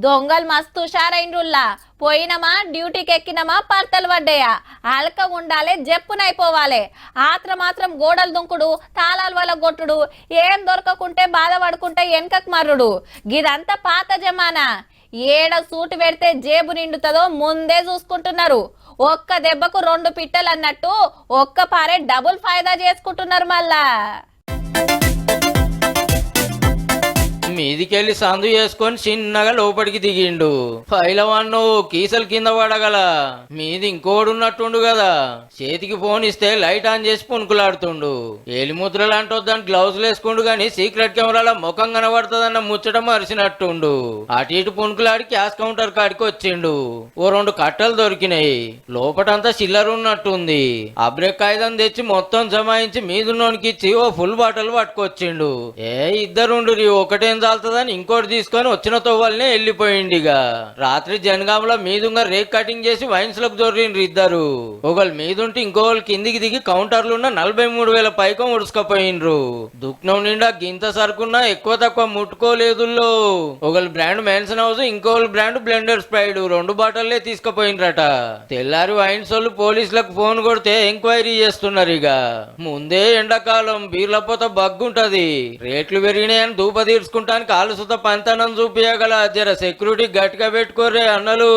దొంగలు మస్తు హుషారైండ్రుల్లా. పోయినమా డ్యూటీకి ఎక్కినమా పర్తలు పడ్డాయా అలక ఉండాలి జప్పునైపోవాలి. మాత్రం గోడలు దుంకుడు తాళాలు వల్ల కొట్టుడు ఏం దొరకకుంటే బాధపడుకుంటే వెనకకు మర్రుడు. గిదంతా పాత జమానా. ఏడ సూటు పెడితే జేబు నిండుతుందో ముందే చూసుకుంటున్నారు. ఒక్క దెబ్బకు 2 పిట్టలు అన్నట్టు ఒక్క పారే డబుల్ ఫాయిదా చేసుకుంటున్నారు మళ్ళా. మీదికెళ్ళి సందు చేసుకొని చిన్నగా లోపలికి దిగిండు. పైలవాన్ను కీసలు కింద పడగల మీది ఇంకోడున్నట్టుండు కదా. చేతికి ఫోన్ ఇస్తే లైట్ ఆన్ చేసి పుణుకులాడుతుండు. ఏలిముద్రలు అంటొద్దని గ్లౌజులు వేసుకుండు గాని సీక్రెట్ కెమెరాలో ముఖం కనబడుతుందన్న ముచ్చట మరిసినట్టుండు. అటు ఇటు పుణుకులాడి క్యాష్ కౌంటర్ కాడికి వచ్చిండు. ఓ 2 కట్టలు దొరికినాయి. లోపటంతా చిల్లర ఉన్నట్టుంది. అబ్రేక్ కాగితం తెచ్చి మొత్తం జమాయించి మీదున్నోనికి ఇచ్చి ఓ ఫుల్ బాటిల్ పట్టుకొచ్చిండు. ఇద్దరుండు ఒకటేం చాలుతుందని ఇంకోటి తీసుకొని వచ్చిన తోవల్నే వెళ్ళిపోయిండిగా. రాత్రి జనగాంలో మీదుంగా రేక్ కటింగ్ చేసి వైన్స్ లకు దొరిండ్రు ఇద్దరు. ఒకళ్ళు మీదుంటే ఇంకోళ్ళు కిందికి దిగి కౌంటర్లున్న 43,000 పైకం ఉడుచుకపోయిండ్రు. దుఃఖం నిండా గింత సరుకున్నా ఎక్కువ తక్కువ ముట్టుకోలేదుల్లో. ఒకళ్ళు బ్రాండ్ మెన్షన్ హౌస్ ఇంకోళ్ళు బ్రాండ్ బ్లెండర్ స్ప్రైడ్ 2 బాటల్లే తీసుకుపోయిండ్రట. తెల్లారి వైన్స్ వాళ్ళు పోలీసులకు ఫోన్ కొడితే ఎంక్వైరీ చేస్తున్నారు. ఇక ముందే ఎండాకాలం బీర్లపోత బగ్గుంటది. రేట్లు పెరిగినాయని దూప తీర్చుకుంటానికి ఆలుసుత పంతనం చూపించగల జర సెక్యూరిటీ గట్టిగా పెట్టుకోర్రే అన్నలు.